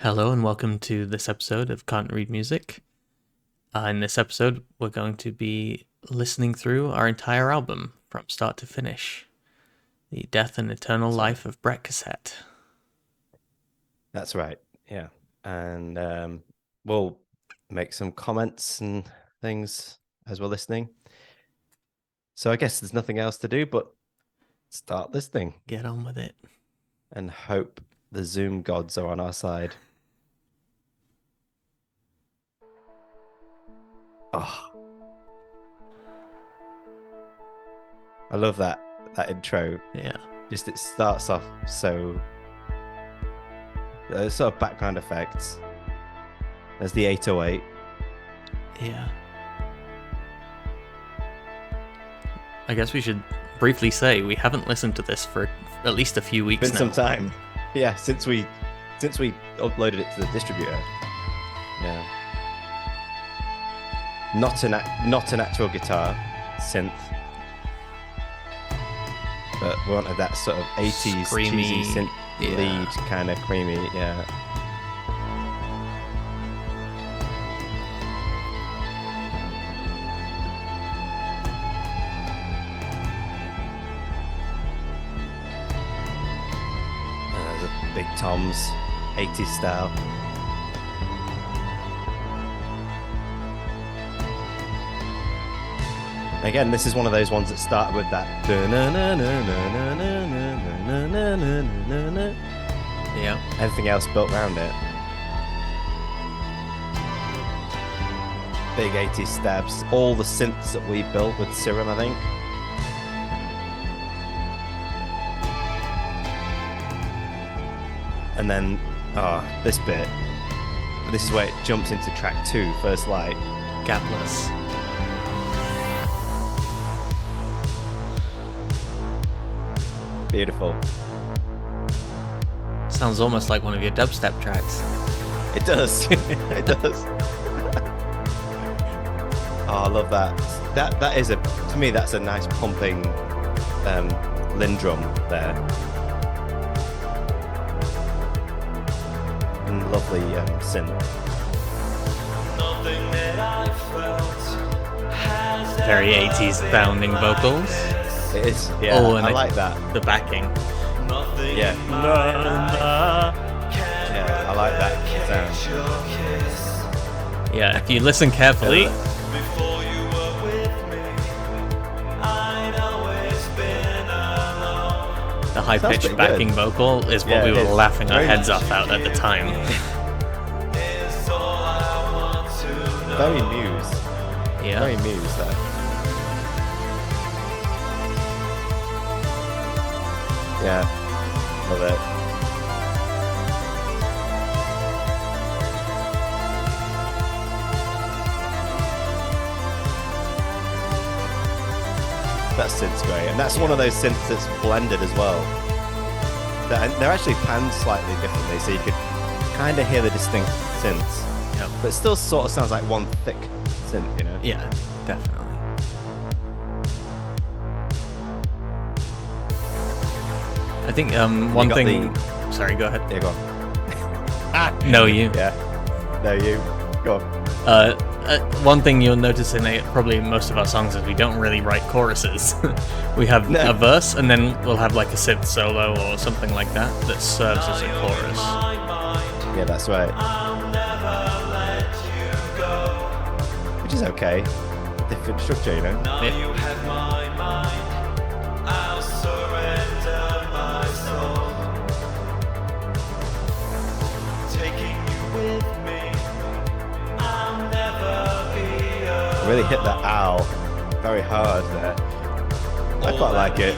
Hello and welcome to this episode of Can't Read Music. In this episode, we're going to be listening through our entire album from start to finish. The Death and Eternal Life of Bret Cassette. That's right, yeah. And we'll make some comments and things as we're listening. So I guess there's nothing else to do but start listening Get on with it. and hope the Zoom gods are on our side. Oh, I love that intro. Yeah. Just it starts off so sort of background effects. There's the 808. Yeah. I guess we should briefly say we haven't listened to this for at least a few weeks Been now. some time. Yeah, since we uploaded it to the distributor. Yeah. Not an actual guitar synth, but we wanted that sort of 80s Screamy, cheesy synth yeah. lead kind of creamy, yeah. The big toms, 80s style. Again, this is one of those ones that started with that. Yeah. Everything else built around it. Big 80s stabs. All the synths that we built with Serum, I think. And then, this bit. This is where it jumps into track 2, First Light. Gapless. Beautiful. Sounds almost like one of your dubstep tracks. It does. It does. Oh, I love that. That is to me, that's a nice pumping Lindrum there. And lovely synth. Very 80s sounding vocals. It is, yeah. Oh, and I like that. The backing. Yeah. Yeah, I like that sound. Yeah, if you listen carefully, the high-pitched backing vocal is what we were laughing our heads off at the time. Very Muse. Yeah. Very Muse, that. Yeah, love it. That synth's great, and that's one of those synths that's blended as well. They're actually panned slightly differently, so you could kind of hear the distinct synths. Yep. But it still sort of sounds like one thick synth, you know? Yeah, definitely. I think one thing. Sorry, go ahead. Yeah, go on. No, you. Yeah. No, you. Go on. One thing you'll notice in probably most of our songs is we don't really write choruses. We have a verse, and then we'll have like a synth solo or something like that that serves as a chorus. Yeah, that's right. Which is okay. Different structure, you know? Yeah. Really hit that ow very hard there. I quite like it.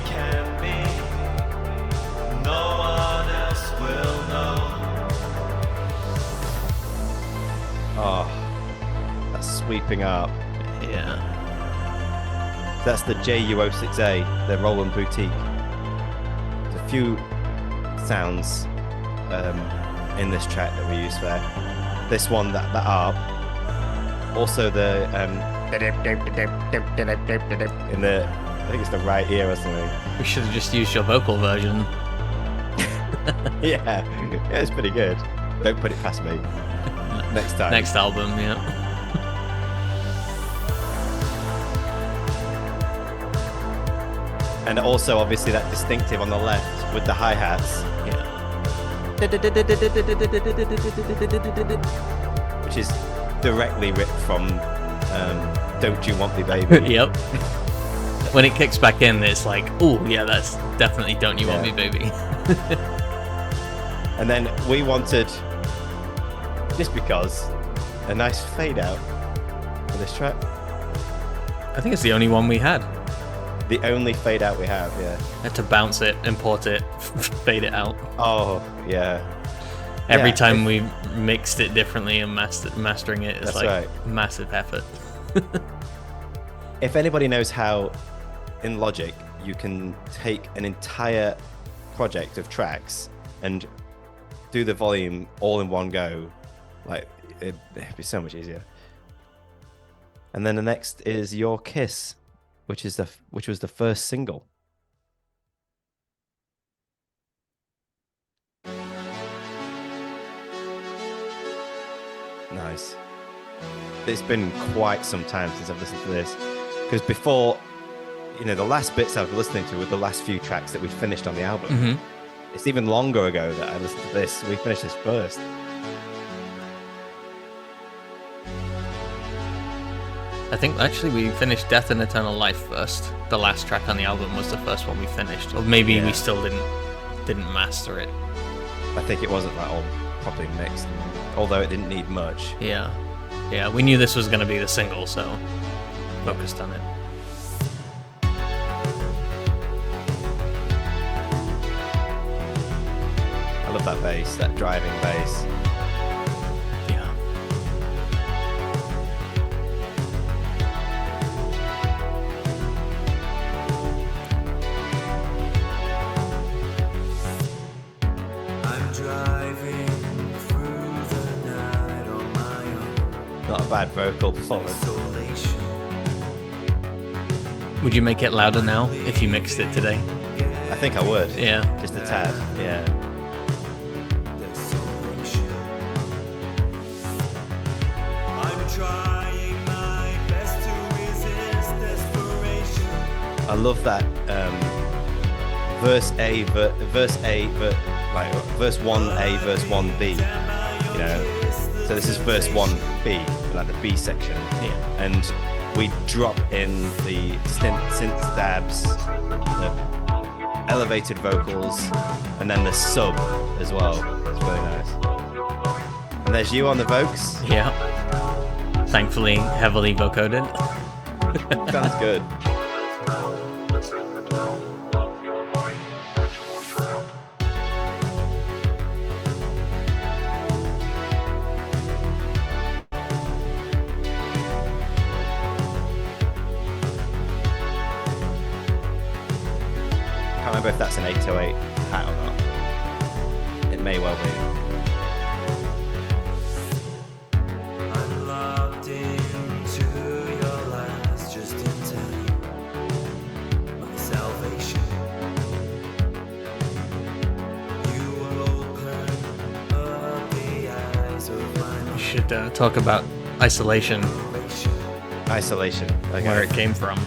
Oh, that's sweeping up. Yeah. That's the JU06A, the Roland Boutique. There's a few sounds in this track that we use there. This one, that arp. Also the in the, I think it's the right ear or something. We should have just used your vocal version. Yeah, it's pretty good. Don't put it past me. Next time. Next album, yeah. And also, obviously, that distinctive on the left with the hi-hats. Yeah. Which is directly ripped from Don't You Want Me Baby. Yep. When it kicks back in, it's like, oh, yeah, that's definitely Don't You Want Me Baby. And then we wanted, just because, a nice fade out for this track. I think it's the only one we had. The only fade out we have, yeah. Had to bounce it, import it, fade it out. Oh, yeah. Every time we mixed it differently and mastering it, it's like massive effort. If anybody knows how, in Logic, you can take an entire project of tracks and do the volume all in one go, like it'd be so much easier. And then the next is Your Kiss, which was the first single. Nice. It's been quite some time since I've listened to this, because before, the last bits I was listening to were the last few tracks that we finished on the album. Mm-hmm. It's even longer ago that I listened to this. We finished this first. I think actually we finished Death and Eternal Life first. The last track on the album was the first one we finished, or maybe we still didn't master it. I think it wasn't like all properly mixed, although it didn't need much. Yeah, we knew this was going to be the single, so focused on it. I love that bass, that driving bass. Yeah. I'm driving through the night on my own. Not a bad vocal performance. Would you make it louder now if you mixed it today? I think I would. Yeah. Just a tad. Yeah. I love that verse 1A, verse 1B. So this is verse 1B, like the B section. Yeah. And we drop in the synth stabs, the elevated vocals, and then the sub as well. It's really nice. And there's you on the vocals. Yeah. Thankfully, heavily vocoded. Sounds good. I can't remember if that's an 808 hat or not. It may well be. I'm locked into your lies just in time. My salvation. You open up the eyes of my We should talk about Isolation, Isolation. Okay. where it came from.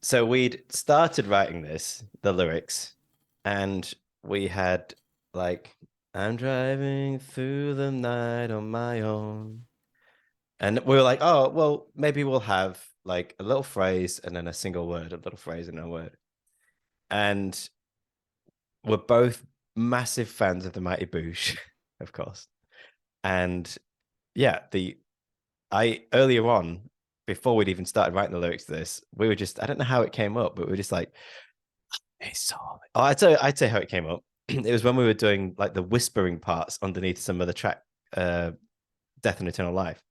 So we'd started writing the lyrics, and we had like, I'm driving through the night on my own. And we were like, oh, well, maybe we'll have like a little phrase and then a single word, a little phrase and a word. And we're both massive fans of the Mighty Boosh, of course. And yeah, earlier on, before we'd even started writing the lyrics to this, we were just, I don't know how it came up, but we were just like, I'd say how it came up. It was when we were doing like the whispering parts underneath some of the track, Death and Eternal Life.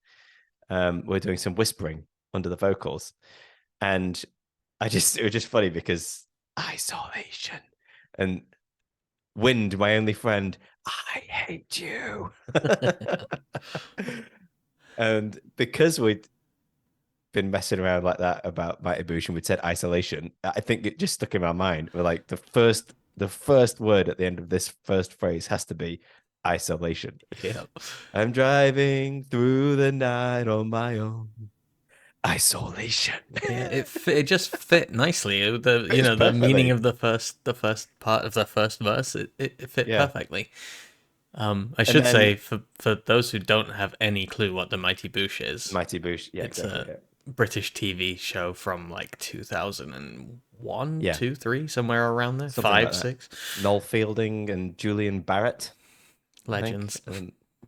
We're doing some whispering under the vocals. And it was just funny because Isolation and Wind, my only friend, I hate you. And because we'd been messing around like that about Mighty Boosh and we'd said Isolation, I think it just stuck in my mind. We're like, the first the first word at the end of this first phrase has to be isolation. Yeah. I'm driving through the night on my own. Isolation. Yeah, it just fit nicely. The Fits the meaning perfectly. of the first part of the first verse, it fit Yeah. perfectly. I And should then say for those who don't have any clue what the Mighty Boosh is, Mighty Boosh. Yeah, it's exactly. a British TV show from like 2001, Yeah. 2, 3, somewhere around there, Something like 5, that. 6. Noel Fielding and Julian Barrett, I think, Legends.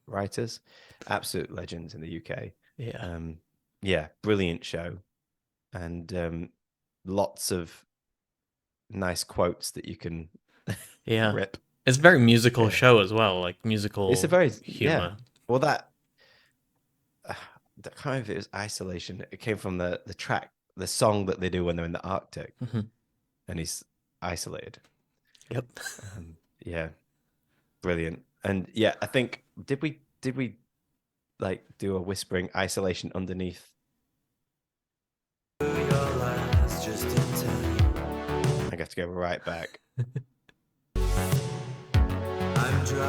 writers, absolute legends in the UK. Yeah. Yeah, brilliant show, and lots of nice quotes that you can Yeah. rip. It's a very musical Yeah, show as well, like it's a musical very humor. Well, that kind of it was isolation. It came from the track, the song that they do when they're in the Arctic, Mhm. and he's isolated. Yep. Yeah, brilliant. And yeah, I think did we like do a whispering isolation underneath? Your last just in time. I got to go right back. I'm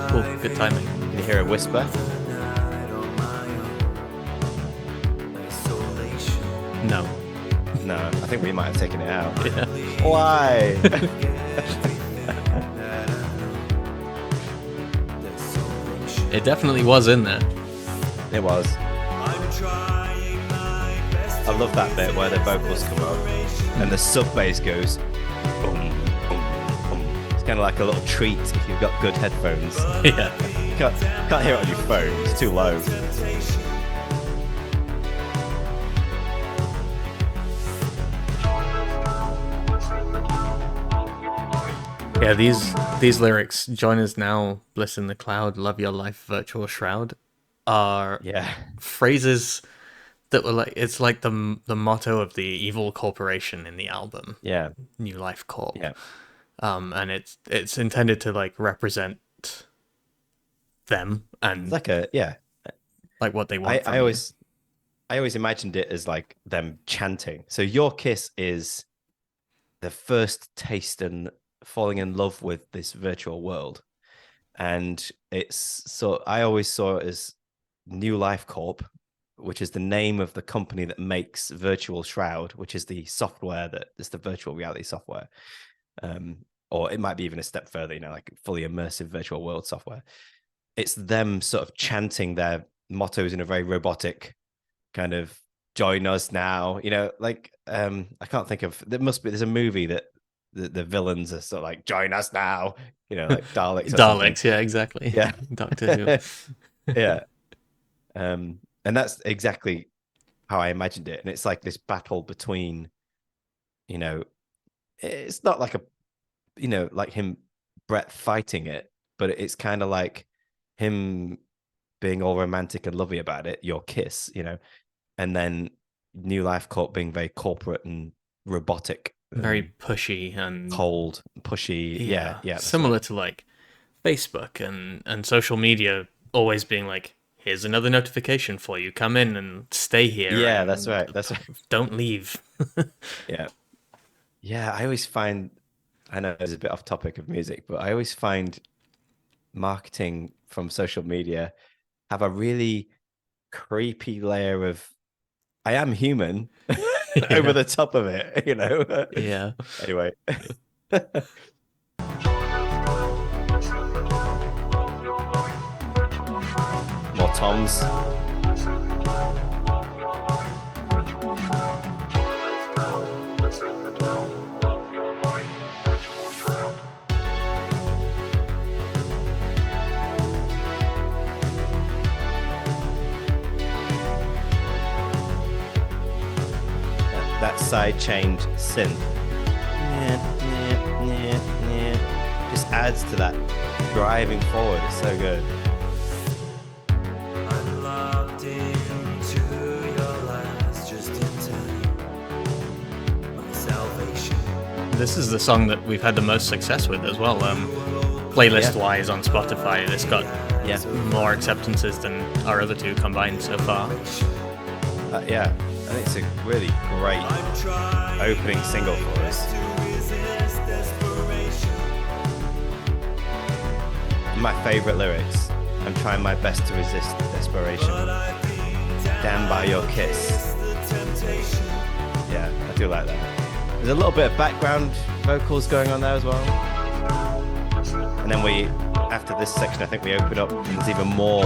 Cool. driving Good timing. Can you hear a whisper? the night on my own. Isolation. No. No, I think we might have taken it out. Yeah. Why? Desolation. It definitely was in there. It was. I'm trying my best. I love that bit where the vocals come up and the sub bass goes boom, boom, boom. It's kind of like a little treat if you've got good headphones. Yeah. Can't hear it on your phone. It's too low. Yeah, these lyrics, join us now, bliss in the cloud, love your life, virtual shroud, are Yeah. phrases that were like, it's like the motto of the evil corporation in the album, Yeah. New Life Corp. Yeah. And it's intended to like represent them and It's like a yeah. like what they want. I always imagined it as like them chanting. So Your Kiss is the first taste and falling in love with this virtual world. And I always saw it as New Life Corp, which is the name of the company that makes Virtual Shroud, which is the software that is the virtual reality software. Or it might be even a step further, like fully immersive virtual world software. It's them sort of chanting their mottos in a very robotic kind of join us now, like I can't think of, there's a movie that the villains are sort of like join us now, like Daleks. Daleks, yeah, exactly. Yeah. Doctor Who. Yeah. And that's exactly how I imagined it. And it's like this battle between, it's not like like him, Bret fighting it, but it's kind of like him being all romantic and lovey about it, Your Kiss, and then New Life Corp being very corporate and robotic, Very pushy and cold, pushy. Yeah. That's similar right. to like Facebook and social media always being like, here's another notification for you. Come in and stay here. Yeah, and that's right. That's right. Don't leave. Yeah. Yeah, I always find, I know it's a bit off topic of music, but I always find marketing from social media have a really creepy layer of I am human over the top of it, Yeah. Anyway. More toms. That side-chained synth just adds to that driving forward. It's so good. I'm locked into your last just in time. My salvation. This is the song that we've had the most success with as well. Playlist-wise on Spotify, it's got more acceptances than our other two combined so far. Yeah, I think it's a really great opening single for us. my favorite lyrics. I'm trying my best to resist desperation. Damned by your kiss. Yeah, I do like that. There's a little bit of background vocals going on there as well. And then after this section, I think we open up and there's even more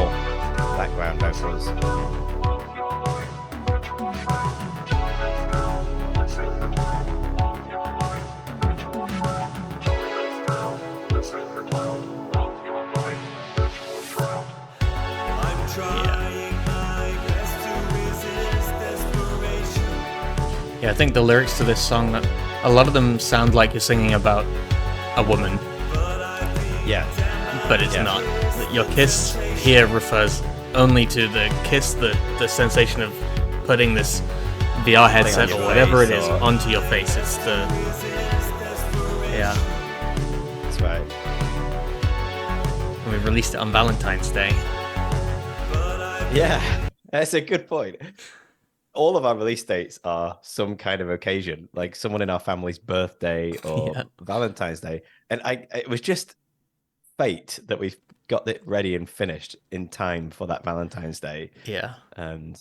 background vocals. Yeah, I think the lyrics to this song, a lot of them sound like you're singing about a woman. Yeah. But it's not. Your kiss here refers only to the kiss, the sensation of putting this VR headset or whatever it is onto your face. It's the... Yeah. That's right. And we released it on Valentine's Day. Yeah, that's a good point. All of our release dates are some kind of occasion, like someone in our family's birthday or Valentine's Day. And it was just fate that we got it ready and finished in time for that Valentine's Day. Yeah. And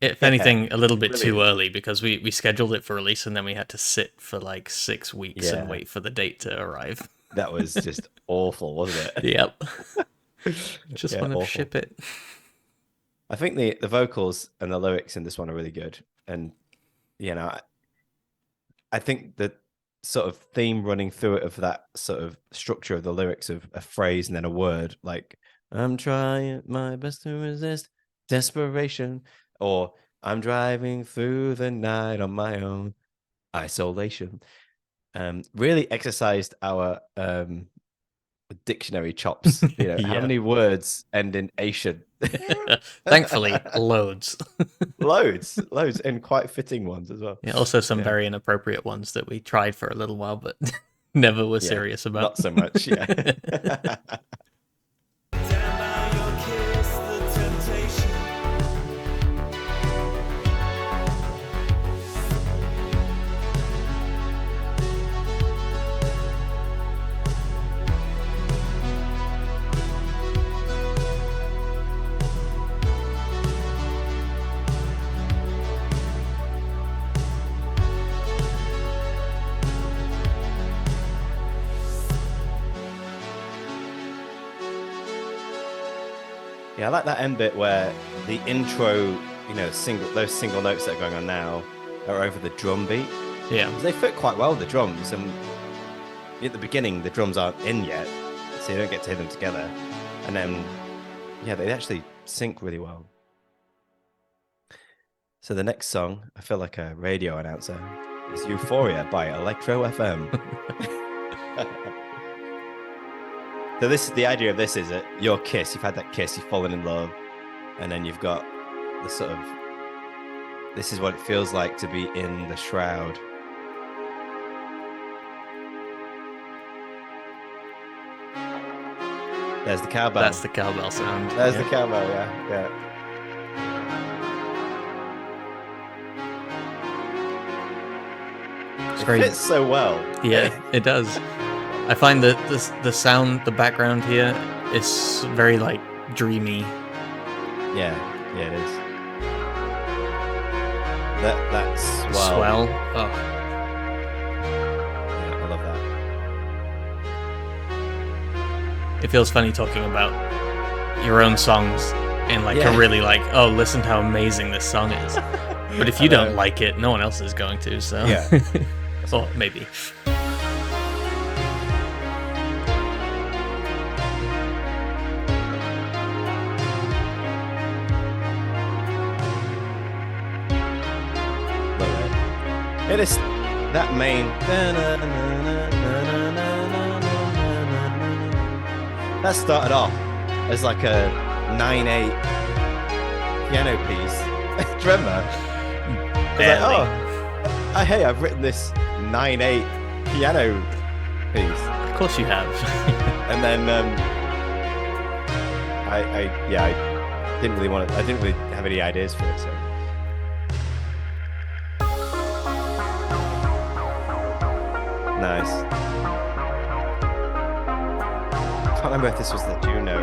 if anything, a little bit too early, because we scheduled it for release and then we had to sit for like 6 weeks and wait for the date to arrive. That was just awful, wasn't it? Yep. Just want to ship it. I think the vocals and the lyrics in this one are really good. And, you know, I think the sort of theme running through it of that sort of structure of the lyrics of a phrase and then a word, like, I'm trying my best to resist desperation, or I'm driving through the night on my own, isolation, really exercised our dictionary chops. You know, how many words end in ation? Thankfully, loads. loads, and quite fitting ones as well. Yeah, also some very inappropriate ones that we tried for a little while, but never were serious about. Not so much, yeah. Yeah, I like that end bit where the intro, you know, those single notes that are going on now are over the drum beat. Yeah. They fit quite well, the drums. And at the beginning, the drums aren't in yet, so you don't get to hear them together. And then, yeah, they actually sync really well. So the next song, I feel like a radio announcer, is Euphoria by Electro FM. So the idea of this is that your kiss, you've had that kiss, you've fallen in love, and then you've got the sort of, this is what it feels like to be in the shroud. There's the cowbell. That's the cowbell sound. There's the cowbell, yeah. It fits so well. Yeah, it does. I find that the sound, the background here is very like dreamy. Yeah, it is. That's swell. Oh, yeah, I love that. It feels funny talking about your own songs and like a really like, oh, listen to how amazing this song is. But if you don't like it, no one else is going to. So yeah, well, maybe. It is that main. That started off as like a 9/8 piano piece. Do you remember? Barely. Like, oh, hey, I've written this 9/8 piano piece. Of course you have. And then I didn't really want to. I didn't really have any ideas for it. So. Nice. can't remember if this was the Juno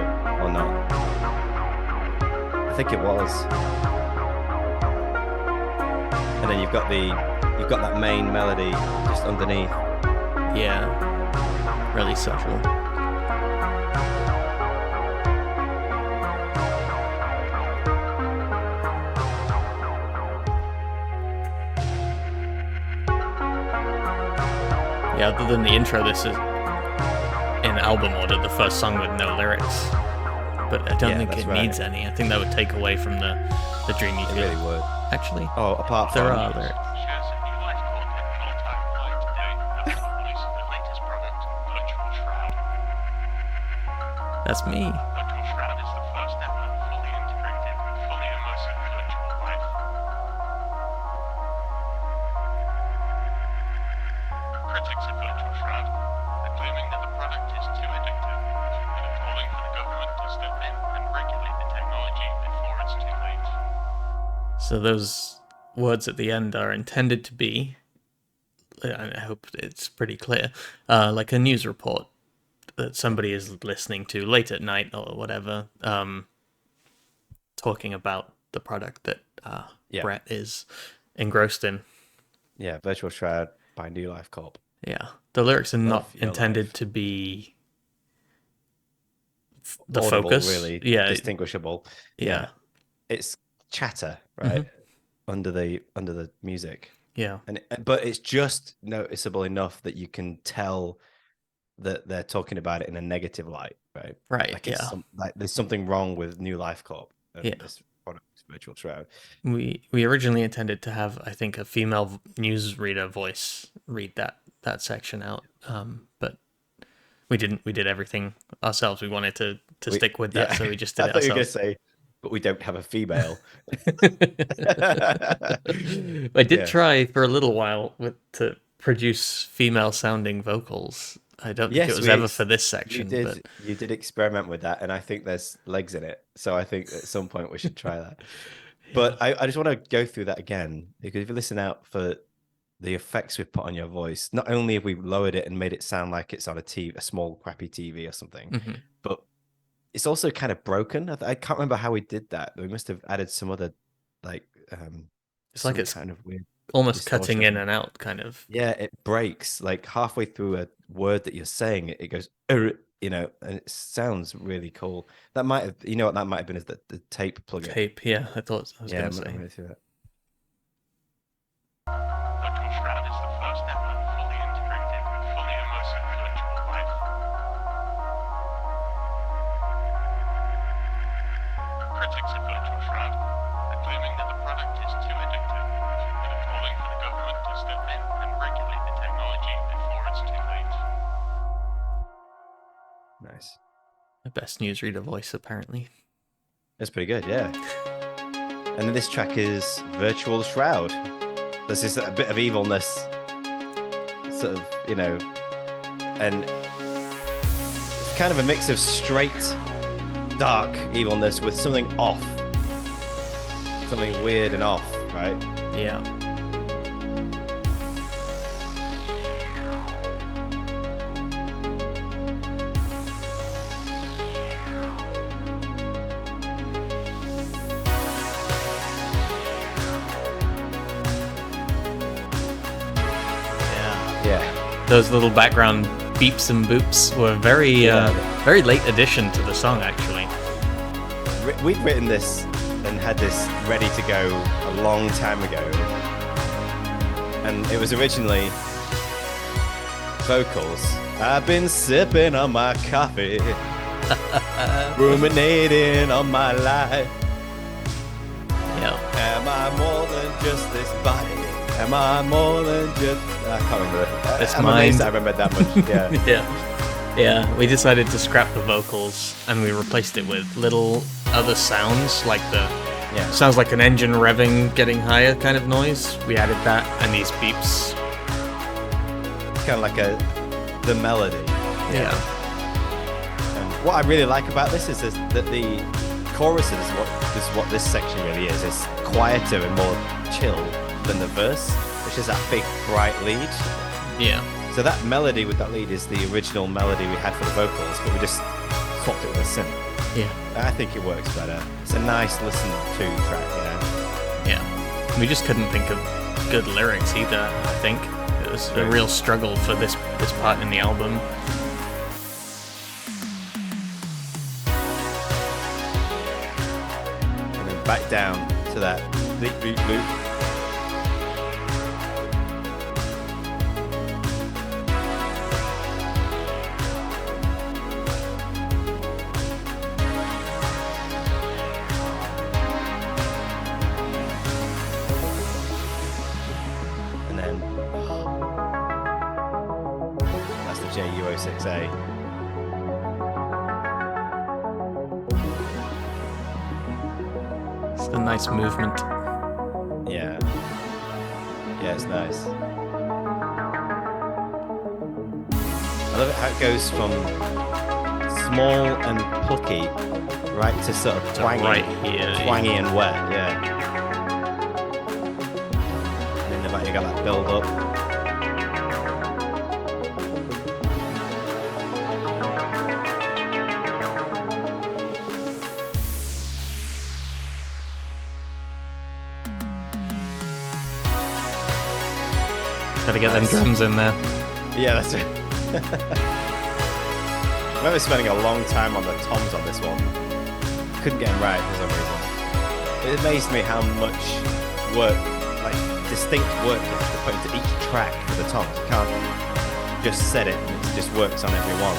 or not. I think it was. And then you've got that main melody just underneath. Yeah, really subtle. Yeah, other than the intro, this is in album order, the first song with no lyrics. But I don't Yeah, think that's it right. needs any. I think that would take away from the dreamy It feel. really would. Actually, Oh, apart there from are lyrics. Shares a new life called an all-time high today after the release of their latest product, Virtual Shroud. That's me. Virtual Shroud is the first ever fully integrated, fully immersive virtual life. Critics of Virtual Shroud are claiming that the product is too addictive and are calling for the government to step in and regulate the technology before it's too late. So those words at the end are intended to be, I hope it's pretty clear, like a news report that somebody is listening to late at night or whatever, talking about the product that Yeah. Bret is engrossed in. Yeah, Virtual Shroud by New Life Corp. Yeah, the lyrics are not Love your intended life. to be the Audible, focus. really Yeah, distinguishable. yeah, It's chatter, right? Mm-hmm. Under the music. yeah, But it's just noticeable enough that you can tell that they're talking about it in a negative light, right? right. Like Yeah, like there's something wrong with New Life Corp and Yeah. this product, Virtual Shroud. we originally intended to have, I think, a female newsreader voice read that section out, but we didn't. We did everything ourselves. We wanted to stick with that, so we just did I it thought you were gonna ourselves. say, but we don't have a female. I did Yeah. try for a little while to produce female-sounding vocals. I don't think it was ever for this section, but You did experiment with that, and I think there's legs in it. So I think at some point we should try that. But I just want to go through that again, because if you listen out for the effects we've put on your voice, not only have we lowered it and made it sound like it's on a small crappy TV or something, Mhm. but it's also kind of broken. I can't remember how we did that. We must have added some other like It's like some it's kind of weird almost cutting in distortion. and out, kind of. Yeah, it breaks like halfway through a word that you're saying. It goes, you know, and it sounds really cool. That might have, you know, what that might have been is the tape plugin. Tape, yeah. I thought I was Yeah, going to I'm say. gonna do that. Virtual Shroud is the first ever fully integrated, fully immersive virtual life. Critics of Virtual Shroud are claiming that the product is too addictive and are calling for the government to step in and regulate the technology before it's too late. Nice. The best newsreader voice, apparently. That's pretty good, yeah. And then this track is Virtual Shroud. There's this a bit of evilness, sort of, you know, and it's kind of a mix of straight, dark evilness with something off, something weird and off, right? Yeah. Yeah. Those little background beeps and boops were very late addition to the song, actually. We'd written this and had this ready to go a long time ago. And it was originally vocals. I've been sipping on my coffee, ruminating on my life. Yeah. Am I more than just this body? Am I more than just... I can't remember. This I'm amazed mind. I remembered that much. Yeah. Yeah. Yeah. We decided to scrap the vocals and we replaced it with little other sounds, like Yeah. sounds like an engine revving, getting higher kind of noise. We added that and these beeps. Kind of like the melody. Yeah. And what I really like about this is that the chorus is what this section really is. It's quieter and more chill than the verse, which is that big bright lead. Yeah. So that melody with that lead is the original melody we had for the vocals, but we just swapped it with a synth. Yeah. I think it works better. It's a nice listen to track, you know. Yeah. We just couldn't think of good lyrics either, I think. It was a real struggle for this part in the album. And then back down to that beat loop. And then that's the JU06A. It's a nice movement. Yeah. Yeah, it's nice. I love it how it goes from small and plucky right to sort of twangy, right here. twangy and wet, yeah. And then you got that build up. Gotta get them drums in there. Yeah, that's it. I remember spending a long time on the toms on this one. Couldn't get them right for some reason. It amazed me how much work, like distinct work you have to put into each track for the toms. You can't just set it and it just works on every one.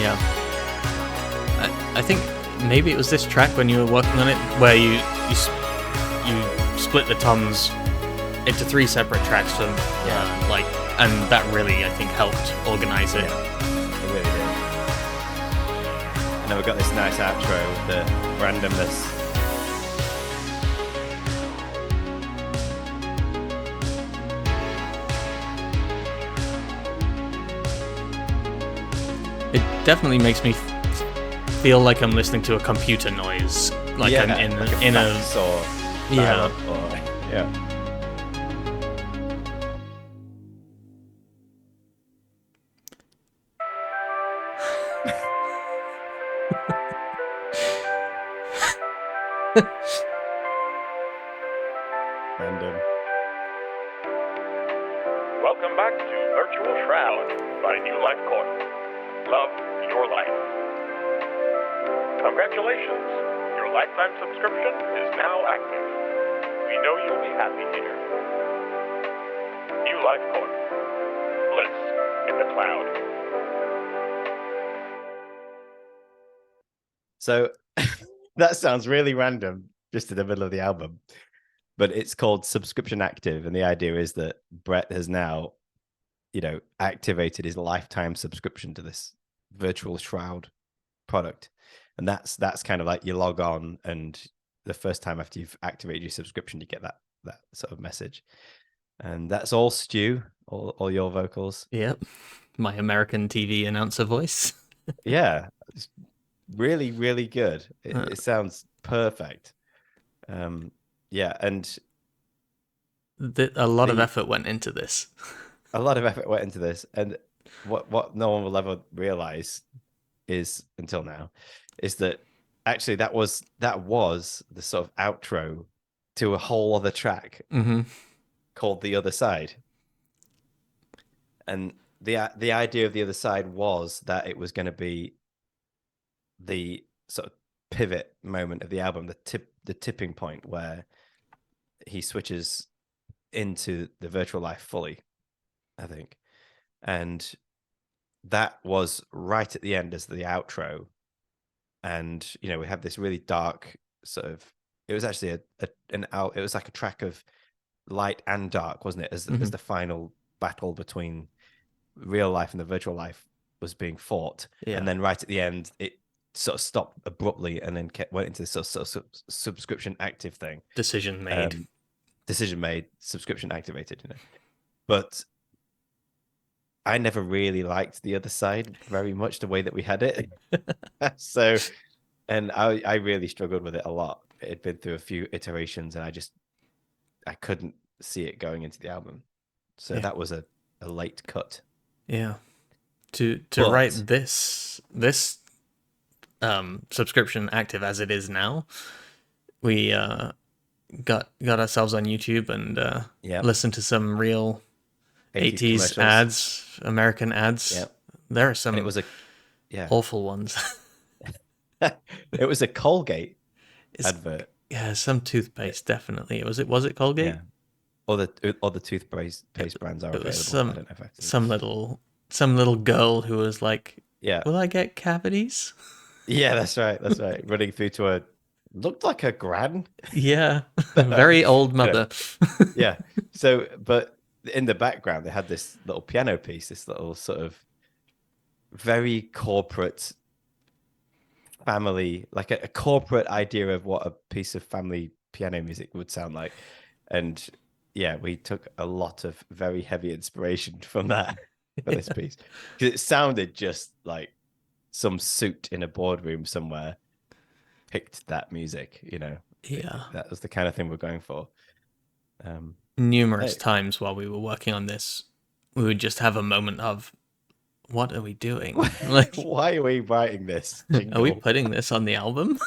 Yeah. I think maybe it was this track when you were working on it where you split the toms into 3 separate tracks from and that really I think helped organize it. Yeah, it really did. And then we've got this nice outro with the randomness. It definitely makes me feel like I'm listening to a computer noise, like I'm in like a fax or yeah. dial-up or, yeah. Random. Welcome back to Virtual Shroud by New Life Court. Love your life. Congratulations! Your lifetime subscription is now active. We know you'll be happy here. New Life Court. Bliss in the cloud. So that sounds really random just in the middle of the album, but it's called Subscription Active. And the idea is that Bret has now, activated his lifetime subscription to this Virtual Shroud product. And that's kind of like you log on and the first time after you've activated your subscription, you get that sort of message. And that's all Stu, all your vocals. Yep. My American TV announcer voice. Yeah. It's really, really good. It sounds perfect. Yeah. And a lot of effort went into this. a lot of effort went into this. And what no one will ever realize is, until now, is that actually that was the sort of outro to a whole other track called The Other Side. And the idea of The Other Side was that it was going to be the sort of pivot moment of the album, the tipping point where he switches into the virtual life fully, I think. And that was right at the end as the outro. And, we have this really dark sort of, it was actually it was like a track of light and dark, wasn't it? As the final battle between real life and the virtual life was being fought. Yeah. And then right at the end, it sort of stopped abruptly and then went into this sort of subscription active thing. Decision made. Subscription activated, But I never really liked The Other Side very much, the way that we had it. So, and I really struggled with it a lot. It had been through a few iterations and I couldn't see it going into the album. So that was a late cut. Yeah. To write this subscription active as it is now, we got ourselves on YouTube and Yeah. listened to some real 80s 80s commercials. ads, American ads. Yeah. There are And some it was yeah. awful ones. It was a Colgate It's advert. yeah, some toothpaste definitely. Was it Colgate? Yeah. Or the toothpaste paste brands are It was available. I don't know if I see. some little girl who was like, Yeah. "Will I get cavities?" Yeah, that's right. That's right. Running through to a looked like a gran. Yeah, very old You know, mother. yeah. So, but in the background, they had this little piano piece, this little sort of very corporate family, like a corporate idea of what a piece of family piano music would sound like. And yeah, we took a lot of very heavy inspiration from that for this piece because it sounded just like some suit in a boardroom somewhere picked that music, Yeah, that was the kind of thing we're going for. numerous Hey, times while we were working on this, we would just have a moment of, "What are we doing? Like, why are we writing this are we jingle? putting this on the album?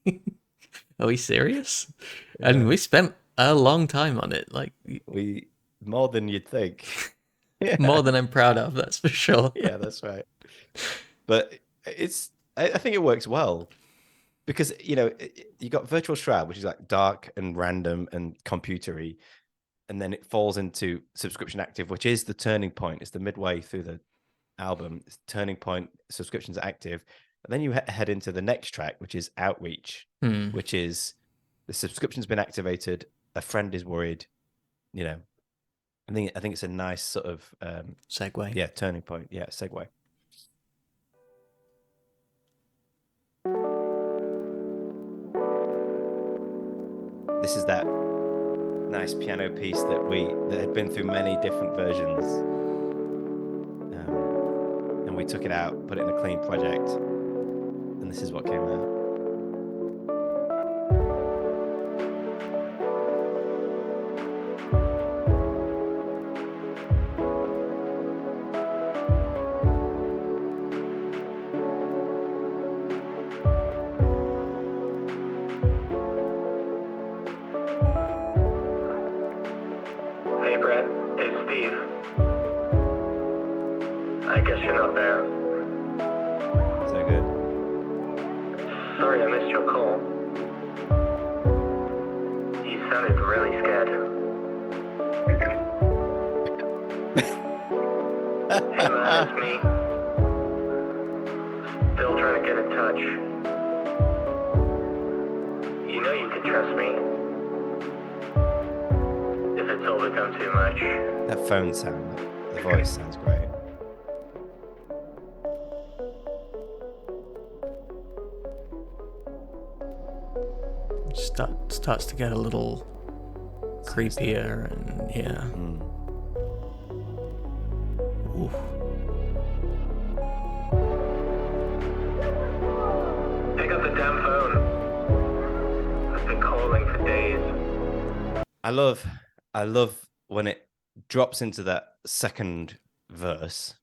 Are we serious?" And Yeah, we spent a long time on it, like we more than you'd think. Yeah, more than I'm proud of, that's for sure. yeah, that's right. But I think it works well because you got Virtual Shroud, which is like dark and random and computery, and then it falls into Subscription Active, which is the turning point. It's the midway through the album. It's turning point. Subscriptions Active, and then you head into the next track, which is Outreach, which is the subscription's been activated. A friend is worried. I think it's a nice sort of Segue. yeah, turning point. Yeah, segue. This is that nice piano piece that had been through many different versions, and we took it out, put it in a clean project, and this is what came out. Hey Bret, it's Steve. I guess you're not there. So good. Sorry I missed your call. You sounded really scared. Hey man, it's me. Still trying to get in touch. You know you can trust me. If it's all become too much. That phone sound, the voice sounds great. Starts to get a little creepier and yeah. Oof. Pick up the damn phone. I've been calling for days. I love when it drops into that second verse.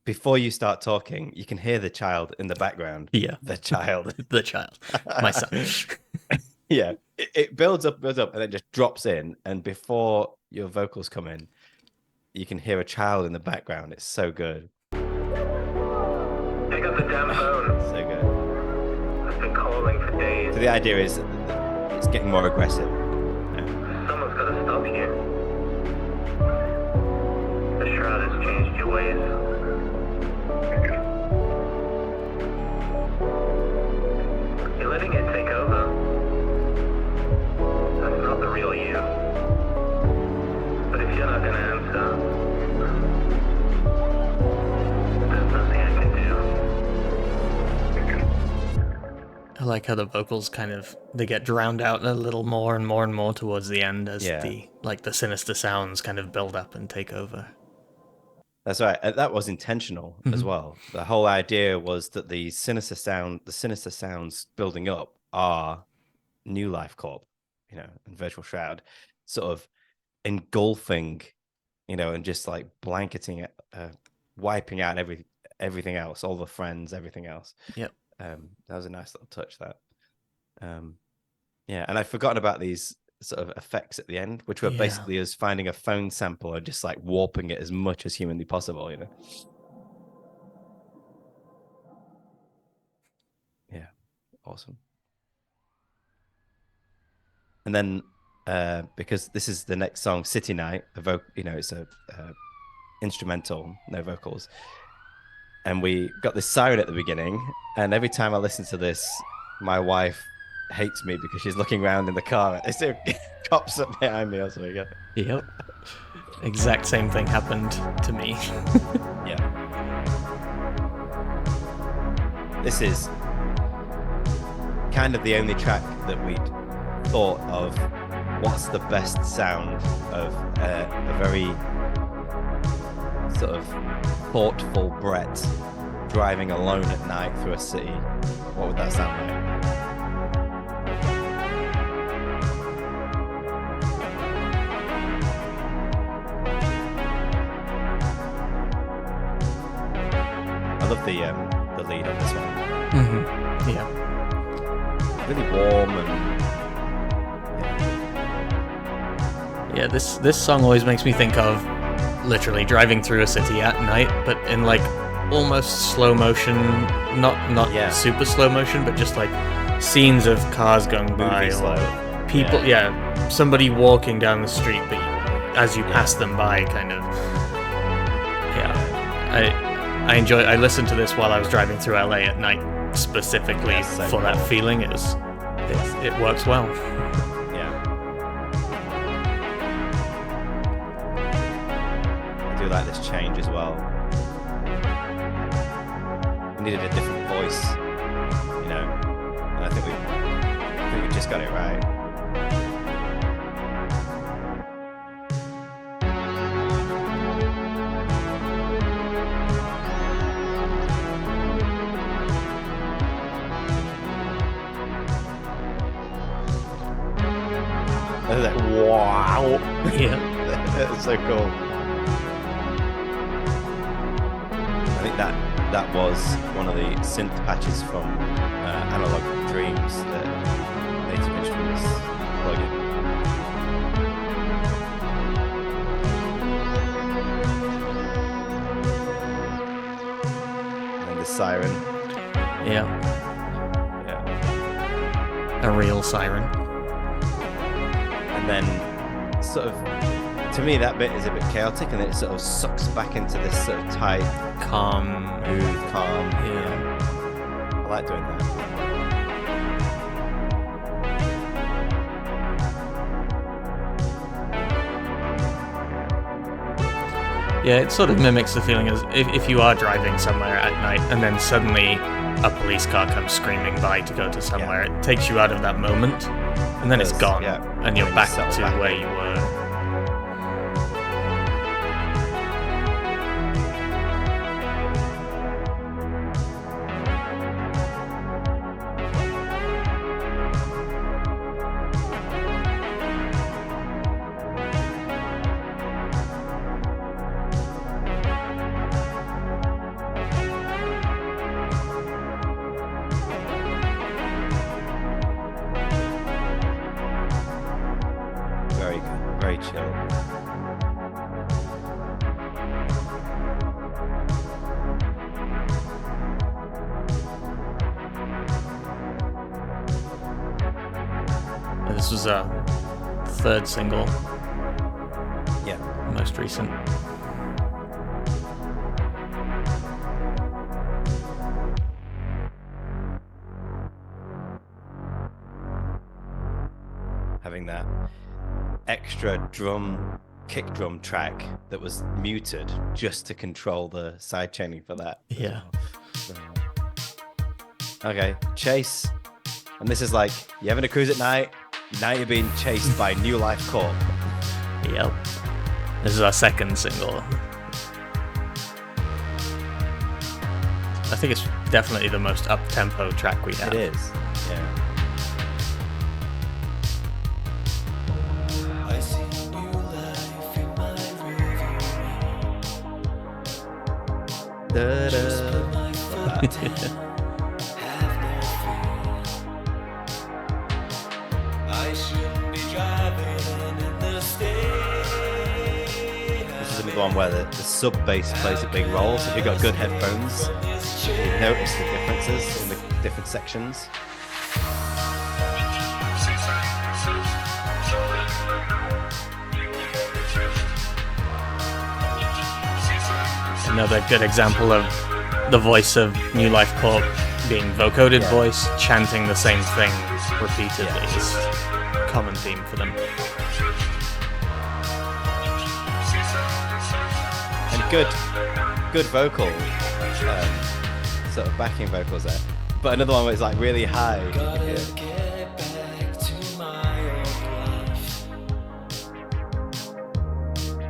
Before you start talking, you can hear the child in the background. Yeah. The child. The child, my son. Yeah. It builds up, and then just drops in. And before your vocals come in, you can hear a child in the background. It's so good. Pick up the damn phone. So good. I've been calling for days. So the idea is it's getting more aggressive. Someone's got to stop you. The shroud has changed your ways. You're letting it take over. That's not the real you. But if you're not going to answer, there's nothing I can do. I like how the vocals they get drowned out a little more and more and more towards the end as the sinister sounds kind of build up and take over. That's right. That was intentional as well. The whole idea was that the sinister sounds building up are New Life Corp, and Virtual Shroud, sort of engulfing, and just like blanketing it, wiping out everything else, all the friends, everything else. Yep. That was a nice little touch. That, yeah, and I'd forgotten about these sort of effects at the end, which were Yeah. basically us finding a phone sample and just like warping it as much as humanly possible, you know. Yeah, awesome. And then because this is the next song, City Night, it's a instrumental, no vocals, and we got this siren at the beginning, and every time I listen to this, my wife hates me because she's looking around in the car. It's the cops up behind me or something. Yep. Exact same thing happened to me. Yeah. This is kind of the only track that we'd thought of what's the best sound of a very sort of thoughtful Bret driving alone at night through a city. What would that sound like? I love the lead on this one. Mm-hmm. Yeah. Really warm and Yeah, this song always makes me think of literally driving through a city at night, but in like almost slow motion, not super slow motion, but just like scenes of cars going by or people, somebody walking down the street, but as you pass them by, kind of. Yeah, I listened to this while I was driving through LA at night specifically for that feeling. It works well. Like this change as well. We needed a different voice, you know, and I think we just got it right. I was like, wow. Yeah. That's so cool. I think that was one of the synth patches from Analog Dreams that Native Instruments plug in. And the siren. Yeah. Yeah. A real siren. And then sort of, to me, that bit is a bit chaotic, and then it sort of sucks back into this sort of tight, Calm. smooth, calm. Yeah. I like doing that. Yeah, it sort of mimics the feeling as if you are driving somewhere at night and then suddenly a police car comes screaming by to go to somewhere. It takes you out of that moment, and then it's gone, and you're back to where you were. Very good, very chill. This was a third single, Yeah. most recent. Having that extra kick drum track that was muted just to control the side chaining for that. Yeah. Okay, chase. And this is like, you're having a cruise at night, now you're being chased by New Life Corp. Yep. This is our second single. I think it's definitely the most up-tempo track we have. It is, yeah. I see new life in my rearview mirror. Da-da. I shouldn't be driving in the state. This is another one where the sub bass plays a big role. So if you've got good headphones, you notice the differences in the different sections. Another good example of the voice of New Life Corp being vocoded voice, chanting the same thing repeatedly. It's a common theme for them. And good vocal, sort of backing vocals there. But another one where it's like really high. Gotta get back to my old life.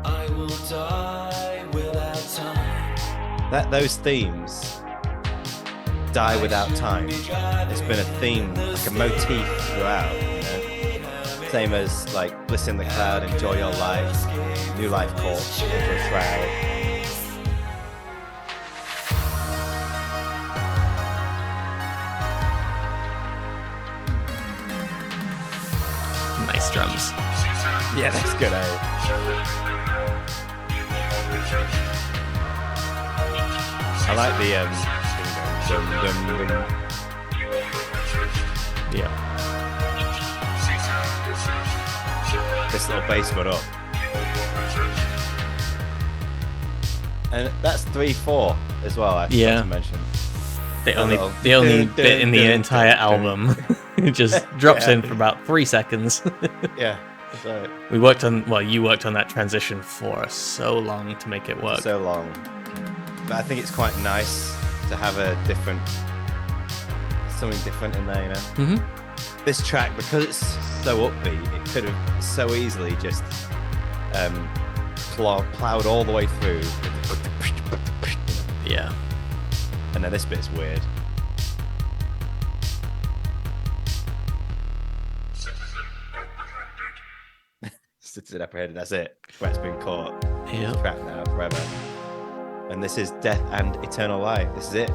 I will die without time. Those themes, die without time. It's been a theme, like a motif throughout. You know? Same as like Bliss in the Cloud, Enjoy Your Life, New Life Corp, Into a Shroud. Nice drums. Yeah, that's good, eh? I like the dum, dum, dum. Yeah. This little bass got up. And that's 3/4 as well, I forgot to mention. The only little bit in the dun, entire dun, album. It just drops in for about 3 seconds. Yeah, that's right. You worked on that transition for so long to make it work. So long. But I think it's quite nice to have something different in there, you know? Mm-hmm. This track, because it's so upbeat, it could have so easily just plowed all the way through. Yeah. And then this bit's weird. Citizen apprehended, that's it. Bret's been caught. Yeah. He's trapped now forever. And this is Death and Eternal Life. This is it.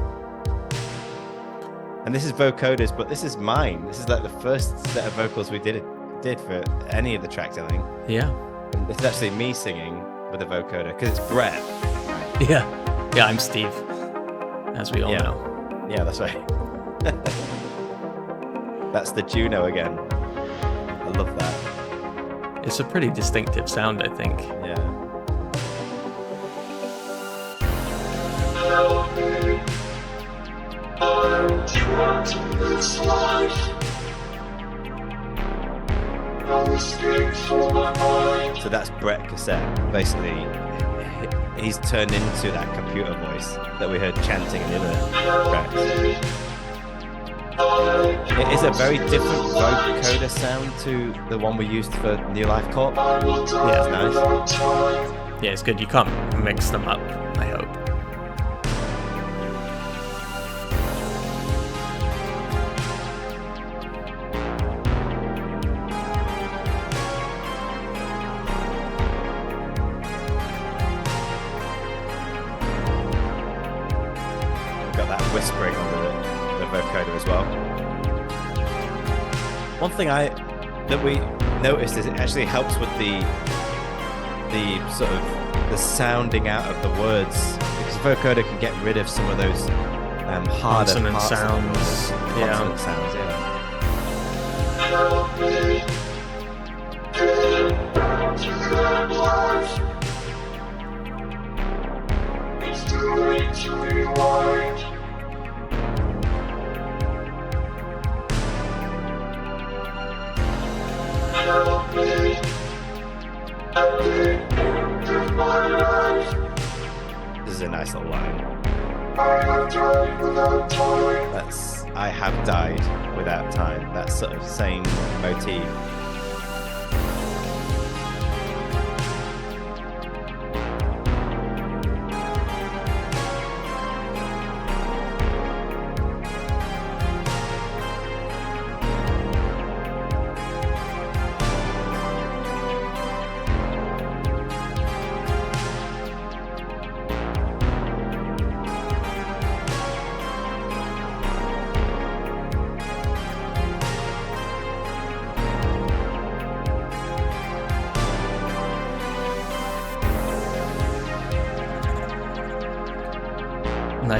And this is vocoders, but this is mine. This is like the first set of vocals we did for any of the tracks, I think. Yeah. And this is actually me singing with a vocoder, because it's Bret. Yeah. Yeah, I'm Steve, as we all know. Yeah, that's right. That's the Juno again. I love that. It's a pretty distinctive sound, I think. Yeah. So that's Bret Cassette. Basically, he's turned into that computer voice that we heard chanting in the other tracks. It is a very different vocoder sound to the one we used for New Life Corp. Yeah, it's nice. Yeah, it's good. You can't mix them up, I hope. Got that whispering on the vocoder as well. One thing that we noticed is it actually helps with the sort of the sounding out of the words, because vocoder can get rid of some of those harder Consonant parts sounds. Consonant sounds, yeah. This is a nice little line. That's I have died without time. That sort of same motif.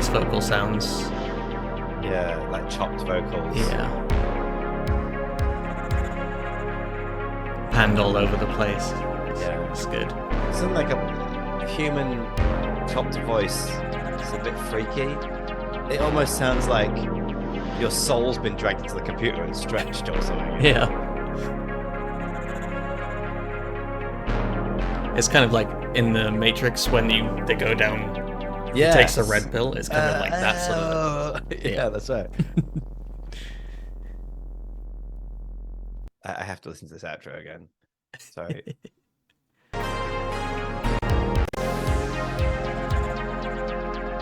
vocal sounds. Yeah, like chopped vocals. Yeah. Panned all over the place. Yeah. It's good. Something like a human chopped voice. It's a bit freaky. It almost sounds like your soul's been dragged into the computer and stretched or something. Yeah. It's kind of like in the Matrix when they go down. He takes the red pill. It's kind of like that sort of. Yeah, that's right. I have to listen to this outro again. Sorry.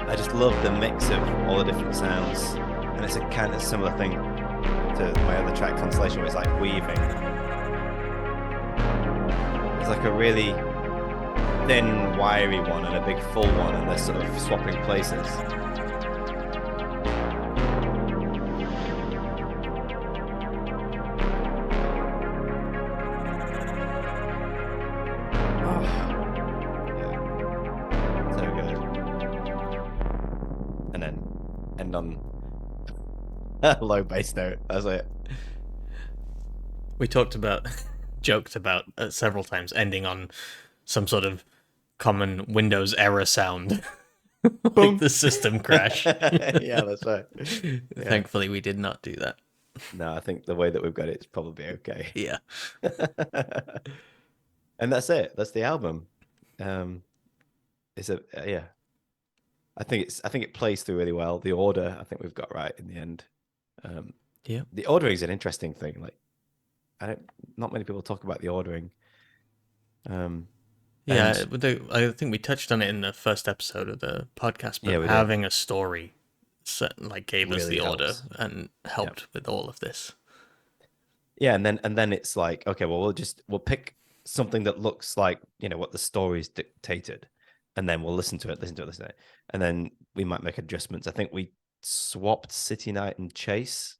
I just love the mix of all the different sounds, and it's a kind of similar thing to my other track Constellation, where it's like weaving. It's like a really thin, wiry one and a big full one, and they're sort of swapping places. On a low bass note. That's it. We joked about several times ending on some sort of common Windows error sound, like the system crash. Yeah, that's right. Yeah. Thankfully, we did not do that. No, I think the way that we've got it's probably okay. Yeah. And that's it. That's the album. It's yeah. I think it plays through really well. The order, I think we've got right in the end. Yeah. The ordering is an interesting thing. Like, not many people talk about the ordering. Yeah, I think we touched on it in the first episode of the podcast, but having a story gave us the order and helped with all of this. Yeah, and then it's like, okay, well, we'll pick something that looks like, what the story's dictated, and then we'll listen to it, and then we might make adjustments. I think we swapped City Night and Chase.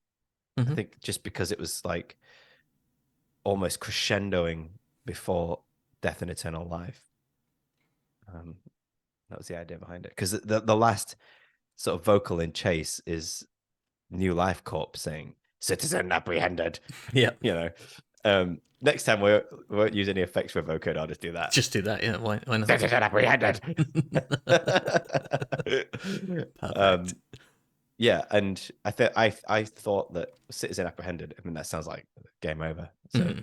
I think just because it was like almost crescendoing before Death and Eternal Life. That was the idea behind it, because the last sort of vocal in Chase is New Life Corp saying "Citizen apprehended." Yeah. Next time we won't use any effects for vocoder. I'll just do that. Just do that. Yeah. Why not? Citizen apprehended. Perfect. Yeah, and I thought that Citizen apprehended. I mean, that sounds like game over. So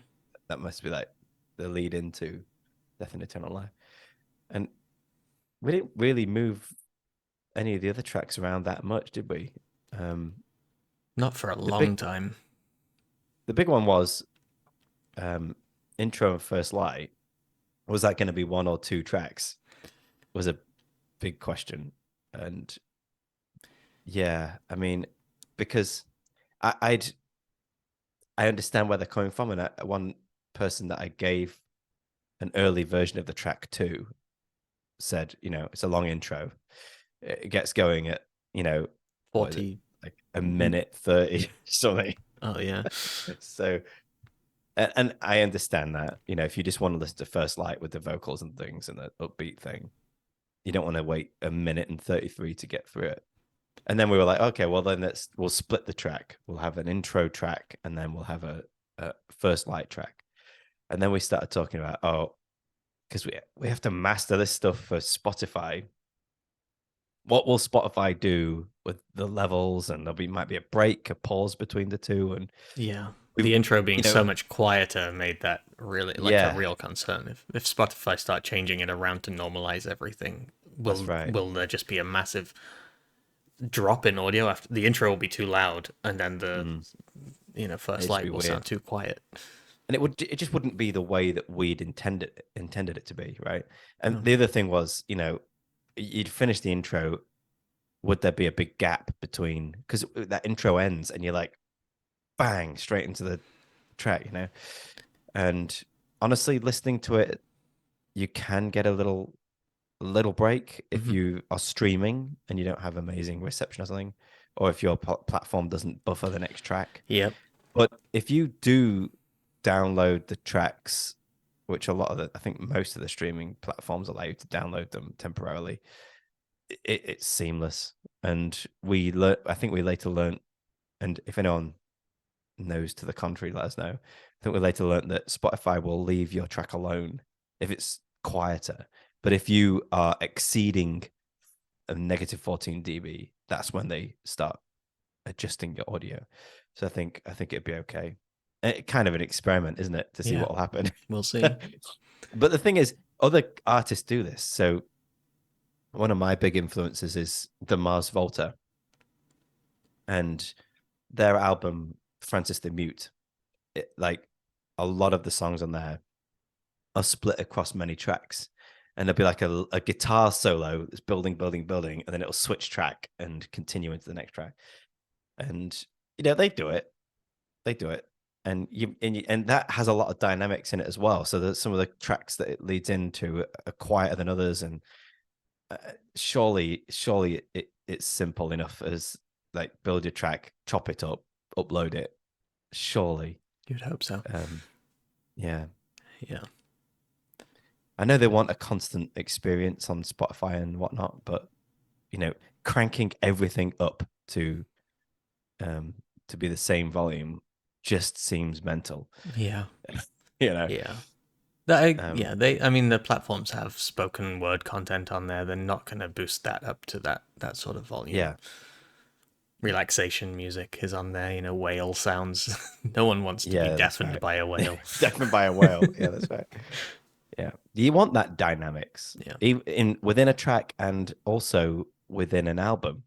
that must be like the lead into Death and Eternal Life. And we didn't really move any of the other tracks around that much, did we? Not for a long time. The big one was intro and first light. Was that going to be one or two tracks? Was a big question. And yeah, I mean, because I understand where they're coming from, and one person that I gave an early version of the track to said, it's a long intro. It gets going at 40, like a minute 30 something. Oh yeah. So, and I understand that, if you just want to listen to First Light with the vocals and things and the upbeat thing, you don't want to wait a minute and 33 to get through it. And then we were like, okay, well then we'll split the track. We'll have an intro track, and then we'll have a First Light track. And then we started talking about, because we have to master this stuff for Spotify. What will Spotify do with the levels? And might be a break, a pause between the two. And yeah, the intro being so much quieter made that really a real concern. If Spotify start changing it around to normalize everything, will there just be a massive drop in audio after the intro will be too loud, and then the First Light will sound too quiet? And it just wouldn't be the way that we'd intended it to be, right? And the other thing was, you'd finish the intro, would there be a big gap between, because that intro ends and you're like, bang, straight into the track, And honestly, listening to it, you can get a little break if you are streaming and you don't have amazing reception or something, or if your platform doesn't buffer the next track. Yep. But if you do download the tracks, which I think most of the streaming platforms allow you to download them temporarily, it's seamless. and I think we later learned, and if anyone knows to the contrary, let us know. I think we later learned that Spotify will leave your track alone if it's quieter. But if you are exceeding a negative 14 dB, that's when they start adjusting your audio. So I think it'd be okay. Kind of an experiment, isn't it, to see Yeah. what will happen? We'll see. But the thing is, other artists do this. So one of my big influences is the Mars Volta, and their album Francis the Mute. Like a lot of the songs on there are split across many tracks, and there'll be like a guitar solo that's building, and then it'll switch track and continue into the next track. And they do it, and that has a lot of dynamics in it as well. So that some of the tracks that it leads into are quieter than others, and surely it's simple enough as like build your track, chop it up, upload it. Surely, You'd hope so. Yeah. Yeah. I know they want a constant experience on Spotify and whatnot, but cranking everything up to be the same volume just seems mental. Yeah. Yeah. I mean, the platforms have spoken word content on there. They're not going to boost that up to that sort of volume. Yeah. Relaxation music is on there, whale sounds. No one wants to be deafened by a whale. Deafened by a whale. Yeah, that's right. Yeah. You want that dynamics. Yeah. Within a track and also within an album.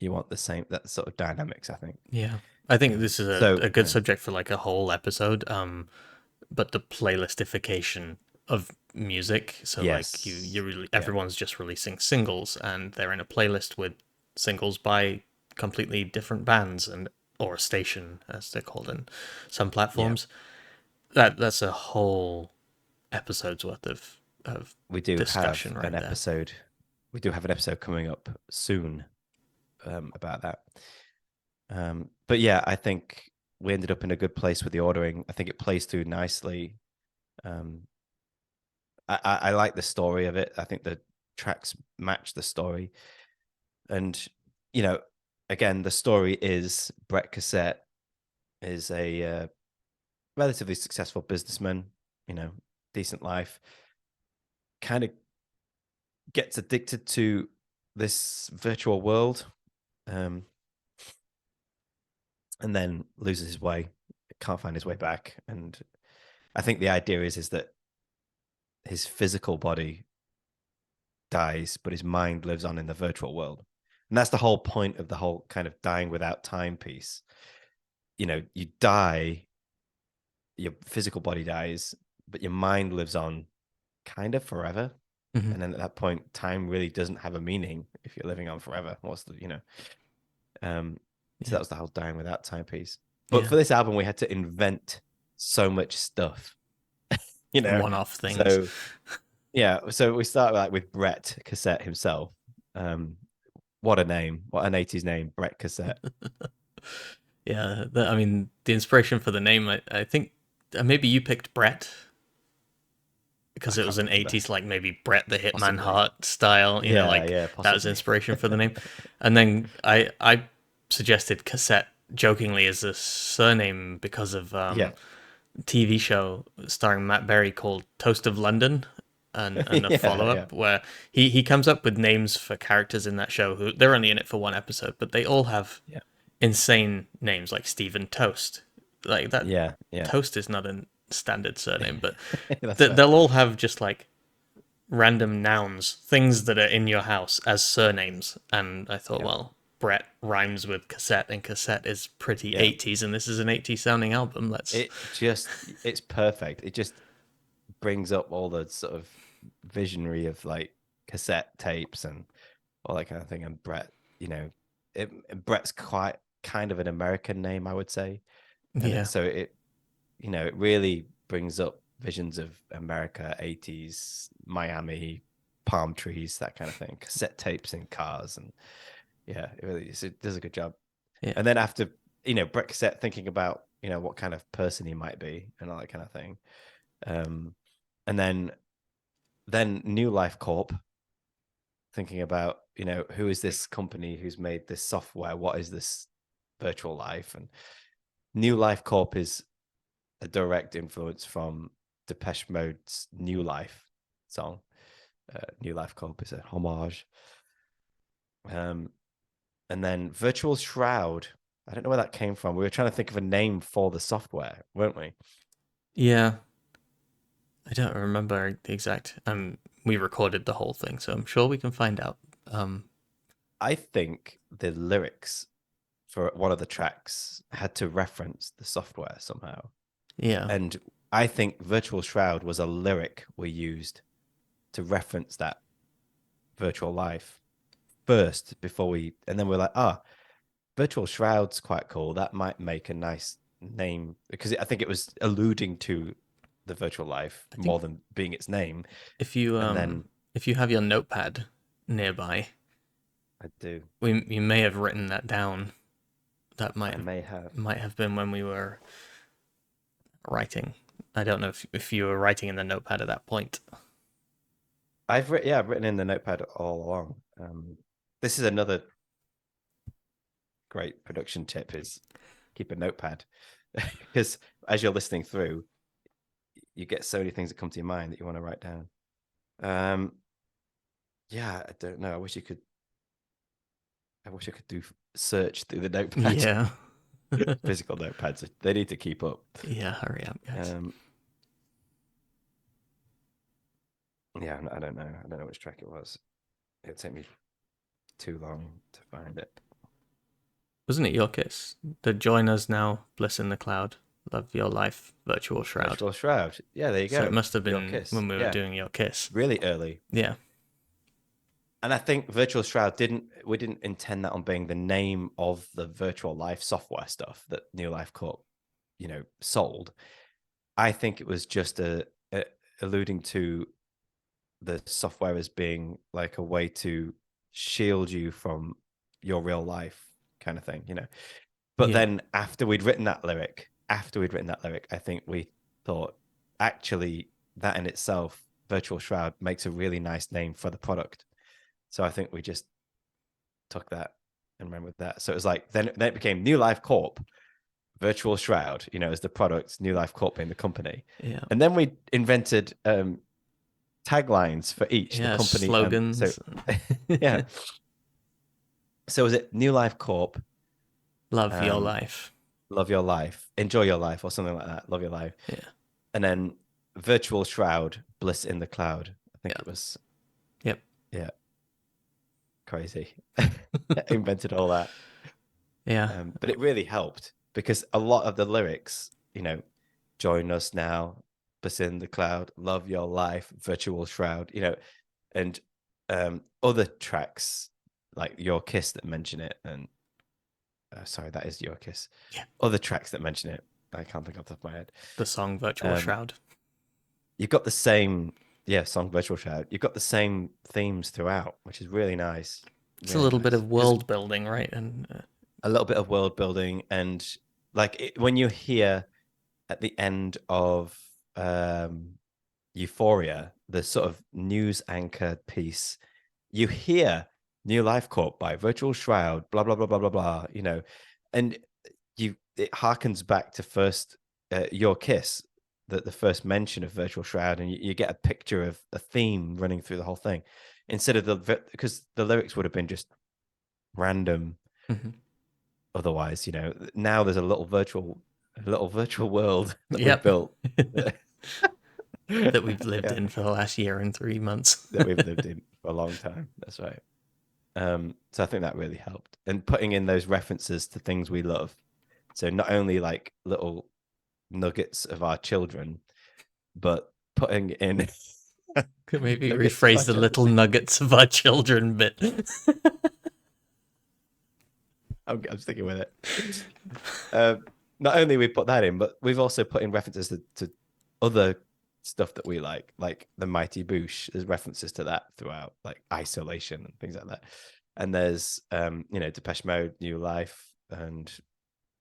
You want that sort of dynamics, I think. Yeah. I think this is a good subject for like a whole episode. But the playlistification of music. So yes. like everyone's just releasing singles, and they're in a playlist with singles by completely different bands or a station, as they're called in some platforms. That's a whole episode's worth of we do discussion have an episode. We do have an episode coming up soon about that. But yeah, I think we ended up in a good place with the ordering. I think it plays through nicely. I like the story of it. I think the tracks match the story. And, again, the story is Bret Cassette is a relatively successful businessman, decent life, kind of gets addicted to this virtual world, and then loses his way, can't find his way back. And I think the idea is that his physical body dies, but his mind lives on in the virtual world. And that's the whole point of the whole kind of dying without time piece. You die, your physical body dies, but your mind lives on kind of forever. Mm-hmm. And then at that point, time really doesn't have a meaning if you're living on forever. What's the, so that was the whole dying without time piece. But for this album, we had to invent so much stuff, one-off things. So, so we start like with Bret Cassette himself. What a name! What an 80s name, Bret Cassette. Yeah, I mean, the inspiration for the name, I think maybe you picked Bret because it was an 80s, like maybe Bret the Hitman Hart style, that was inspiration for the name. And then I suggested Cassette jokingly as a surname because of TV show starring Matt Berry called Toast of London, and a follow-up where he comes up with names for characters in that show who they're only in it for one episode, but they all have insane names like Stephen Toast. Like that Toast is not a standard surname, but they'll all have just like random nouns, things that are in your house as surnames. And I thought, well, Bret rhymes with cassette, and cassette is pretty 80s, and this is an 80s sounding album. It's perfect. It just brings up all the sort of visionary of like cassette tapes and all that kind of thing. And Bret, Bret's quite kind of an American name, I would say. So it really brings up visions of America, 80s, Miami, palm trees, that kind of thing. Cassette tapes in cars, and it does a good job. And then after Bret Cassette thinking about what kind of person he might be and all that kind of thing, and then New Life Corp thinking about, who is this company who's made this software? What is this virtual life? And New Life Corp is a direct influence from Depeche Mode's New Life song. New Life Corp is a homage. And then Virtual Shroud. I don't know where that came from. We were trying to think of a name for the software, weren't we? Yeah. I don't remember the exact. We recorded the whole thing, so I'm sure we can find out. I think the lyrics for one of the tracks had to reference the software somehow. Yeah. And I think Virtual Shroud was a lyric we used to reference that virtual life first and then we're like, Virtual Shroud's quite cool. That might make a nice name, because I think it was alluding to the virtual life more than being its name. If you And then if you have your notepad nearby, I do. you may have written that down. That I may have. might have been when we were writing. I don't know if you were writing in the notepad at that point. I've written in the notepad all along. This is another great production tip: is keep a notepad, because as you're listening through, you get so many things that come to your mind that you want to write down. I don't know. I wish I could do search through the notepad. Yeah. Physical notepads, they need to keep up. Yeah, hurry up, guys. I don't know which track it was. It'd take me too long to find it. Wasn't it Your Kiss? The Join Us Now, Bliss in the Cloud, Love Your Life, Virtual Shroud. Virtual Shroud. Yeah, there you go. So it must have been Your Kiss. when we were doing Your Kiss. Really early. Yeah. And I think Virtual Shroud we didn't intend that on being the name of the virtual life software stuff that New Life Corp, sold. I think it was just alluding to the software as being like a way to shield you from your real life kind of thing, But then after we'd written that lyric, I think we thought, actually, that in itself, Virtual Shroud, makes a really nice name for the product. So I think we just took that and ran with that. So it was like, then it became New Life Corp, Virtual Shroud, as the product, New Life Corp being the company. Yeah. And then we invented taglines for each, the company. Slogans. Yeah. So was it New Life Corp? Love your life. Love your life. Enjoy your life, or something like that. Love your life. Yeah. And then Virtual Shroud, Bliss in the Cloud. I think it was. Yep. Yeah. Crazy. Invented all that. Yeah. But it really helped, because a lot of the lyrics, join us now, Bliss in the Cloud, love your life, Virtual Shroud, and other tracks like Your Kiss that mention it, and sorry, that is Your Kiss. Yeah. Other tracks that mention it, I can't think off the top of my head. The song Virtual Shroud. You've got the same, song Virtual Shroud. You've got the same themes throughout, which is really nice. It's a little bit of world building, right? And a little bit of world building, and when you hear at the end of Euphoria, the sort of news anchor piece, you hear New Life Corp by Virtual Shroud, blah blah blah blah blah blah, and it harkens back to first Your Kiss, the first mention of Virtual Shroud, and you get a picture of a theme running through the whole thing, instead of because the lyrics would have been just random. Mm-hmm. Otherwise, now there's a little virtual world that we've built. That we've lived in for the last year and 3 months. That we've lived in for a long time. That's right. So I think that really helped. And putting in those references to things we love. So not only like little nuggets of our children, but putting in... Could maybe rephrase the little nuggets of our children bit. I'm sticking with it. Not only we put that in, but we've also put in references to other stuff that we like the Mighty Boosh. There's references to that throughout, like Isolation and things like that. And there's Depeche Mode, New Life, and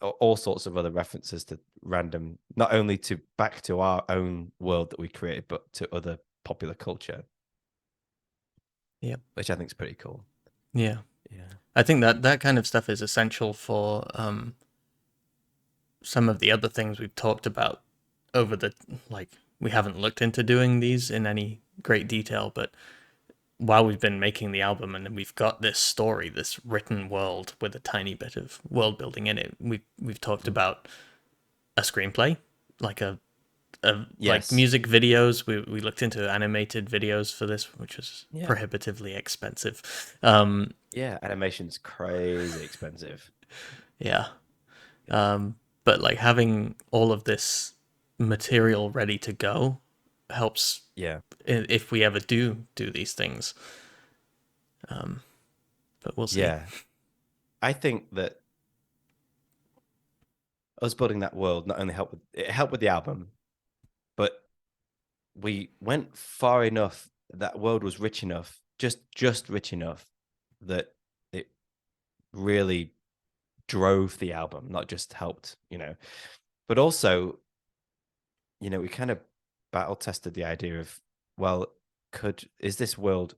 all sorts of other references to random, not only back to our own world that we created, but to other popular culture. Yep. which I think is pretty cool. Yeah. Yeah. I think that kind of stuff is essential for some of the other things we've talked about over the, like, we haven't looked into doing these in any great detail, but while we've been making the album and we've got this story, this written world with a tiny bit of world building in it, we've talked about a screenplay, like like Yes. music videos. We looked into animated videos for this, which was Yeah. prohibitively expensive. Yeah, animation's crazy expensive. Yeah. But like having all of this material ready to go helps Yeah. if we ever do these things. But we'll see. Yeah. I think that us building that world not only helped with the album, but we went far enough. That world was rich enough, just rich enough that it really drove the album, not just helped, But also, we kind of battle tested the idea of, well, is this world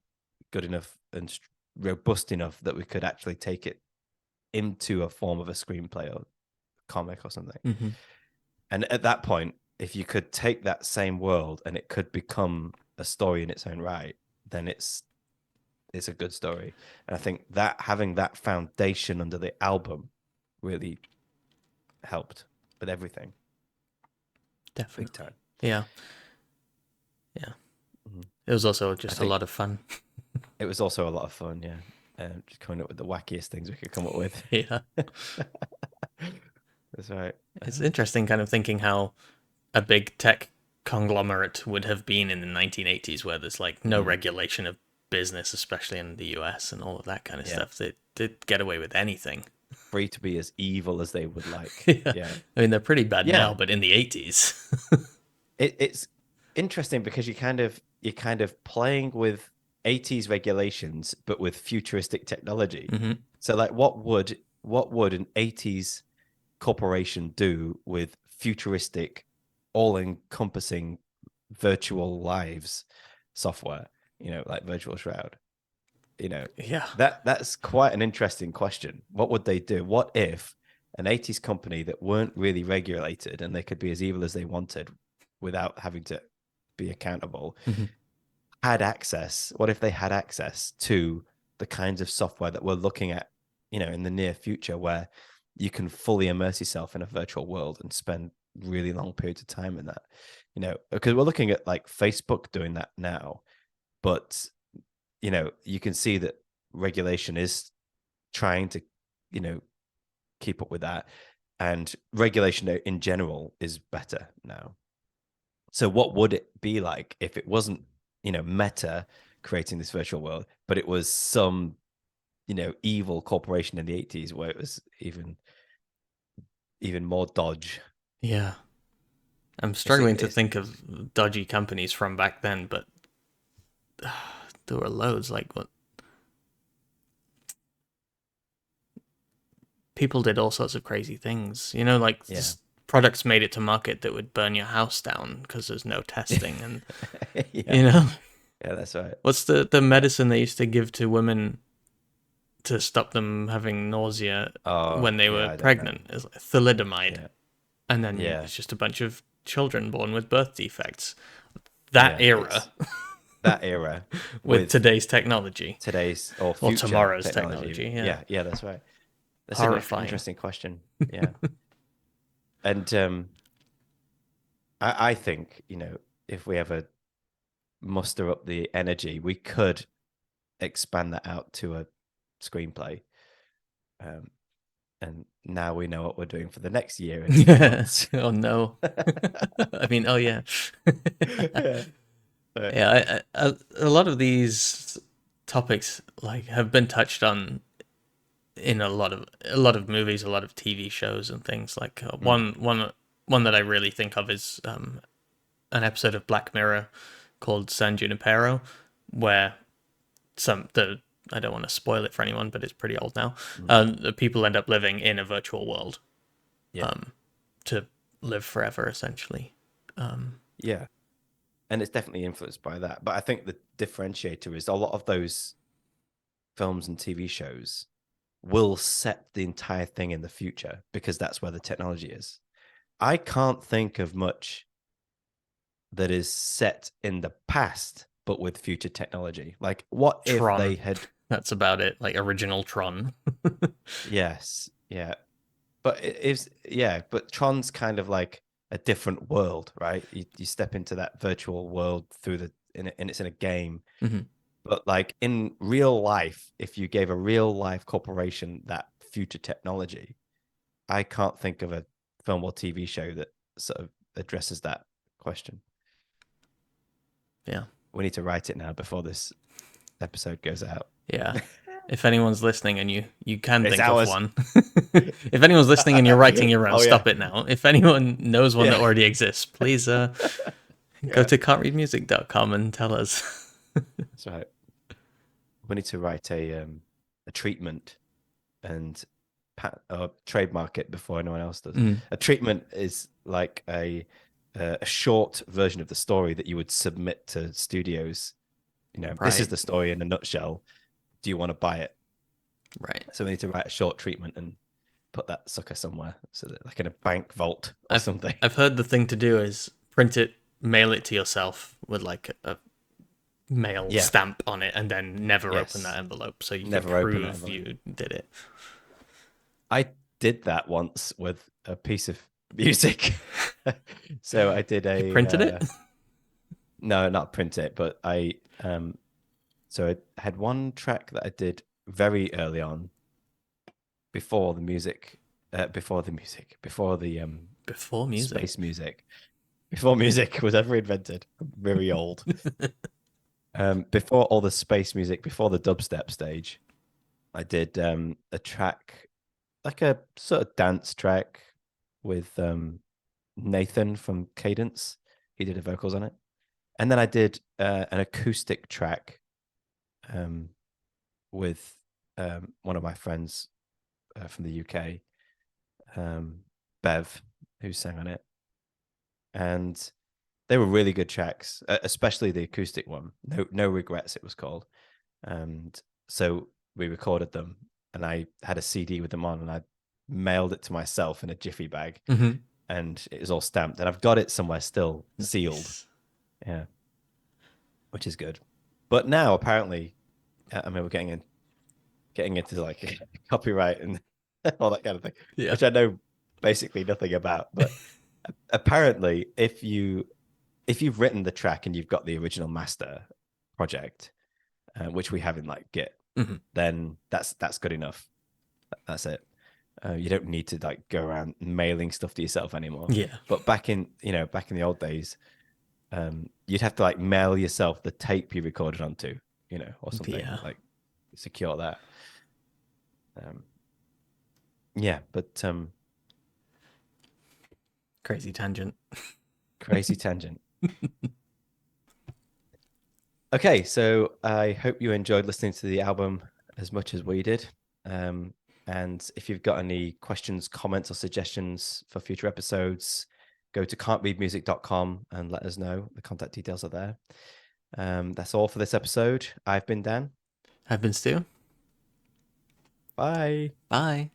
good enough and robust enough that we could actually take it into a form of a screenplay or comic or something? Mm-hmm. And at that point, if you could take that same world and it could become a story in its own right, then it's a good story. And I think that having that foundation under the album really helped with everything. Definitely. Big time. Yeah. Yeah. Mm-hmm. It was also just a lot of fun. It was also a lot of fun, yeah. Just coming up with the wackiest things we could come up with. Yeah. That's right. It's interesting kind of thinking how a big tech conglomerate would have been in the 1980s, where there's like no regulation of business, especially in the US and all of that kind of stuff. They did get away with anything. Free to be as evil as they would like. Yeah. I mean, they're pretty bad now, but in the 80s. It's interesting because you're kind of playing with 80s regulations, but with futuristic technology. Mm-hmm. So like what would an 80s corporation do with futuristic, all-encompassing virtual lives software, like Virtual Shroud? Yeah. That's quite an interesting question. What would they do? What if an 80s company that weren't really regulated and they could be as evil as they wanted without having to be accountable had access? What if they had access to the kinds of software that we're looking at, in the near future, where you can fully immerse yourself in a virtual world and spend really long periods of time in that, because we're looking at like Facebook doing that now, but you can see that regulation is trying to, keep up with that, and regulation in general is better now. So what would it be like if it wasn't, Meta creating this virtual world, but it was some, evil corporation in the 80s where it was even more dodge? Yeah. I'm struggling to think of dodgy companies from back then, but there were loads. Like what people did all sorts of crazy things, like products made it to market that would burn your house down because there's no testing. And yeah, that's right. What's the medicine they used to give to women to stop them having nausea when they were pregnant? It's like thalidomide. And then it's just a bunch of children born with birth defects. That era with today's technology, or tomorrow's technology. Yeah, that's right. That's horrifying. An interesting question. Yeah. And I think, if we ever muster up the energy, we could expand that out to a screenplay. And now we know what we're doing for the next year. Oh no. I mean, oh yeah. Yeah, a lot of these topics like have been touched on in a lot of movies, a lot of TV shows and things. Like one that I really think of is an episode of Black Mirror called San Junipero, where I don't want to spoil it for anyone, but it's pretty old now. The people end up living in a virtual world, to live forever, essentially. Yeah, and it's definitely influenced by that. But I think the differentiator is a lot of those films and TV shows will set the entire thing in the future because that's where the technology is. I can't think of much that is set in the past but with future technology. Like, what if Tron. they had? That's about it. Like original Tron. Yes, yeah, but it is, yeah, but Tron's kind of like a different world, right? You step into that virtual world through and it's in a game. Mhm. But like in real life, if you gave a real life corporation that future technology, I can't think of a film or TV show that sort of addresses that question. Yeah. We need to write it now before this episode goes out. Yeah. If anyone's listening and you can It's think of ours. one, if anyone's listening and you're writing your own, Oh, yeah. stop it now. If anyone knows one that Yeah. already exists, please go to can'treadmusic.com and tell us. That's right. We need to write a treatment and trademark it before anyone else does. A treatment is like a short version of the story that you would submit to studios. This is Right. the story in a nutshell. Do you want to buy it? Right. So we need to write a short treatment and put that sucker somewhere, so that like in a bank vault or something. I've heard the thing to do is print it, mail it to yourself with like a mail stamp on it, and then never open that envelope so you Never can open that prove you did it. I did that once with a piece of music. So I did You printed it? No, not print it, but so I had one track that I did very early on before the music, before the Before music. space music, before music was ever invented. I'm very old. Before all the space music, before the dubstep stage, I did a track, like a sort of dance track with Nathan from Cadence. He did the vocals on it. And then I did an acoustic track with one of my friends from the UK, Bev, who sang on it. And they were really good tracks, especially the acoustic one. No Regrets, it was called. And so we recorded them, and I had a CD with them on, and I mailed it to myself in a jiffy bag, and it was all stamped. And I've got it somewhere still, sealed. Nice. Yeah, which is good. But now apparently, I mean, we're getting into like copyright and all that kind of thing, which I know basically nothing about. But apparently, if you've written the track and you've got the original master project, which we have in like Git, then that's good enough. That's it. You don't need to like go around mailing stuff to yourself anymore. Yeah. But back in the old days, you'd have to like mail yourself the tape you recorded onto, or something, like secure that. Yeah, but crazy tangent. Crazy tangent. Okay, so I hope you enjoyed listening to the album as much as we did. And if you've got any questions, comments, or suggestions for future episodes, go to can'treadmusic.com and let us know. The contact details are there. That's all for this episode. I've been Dan. I've been Stu. Bye. Bye.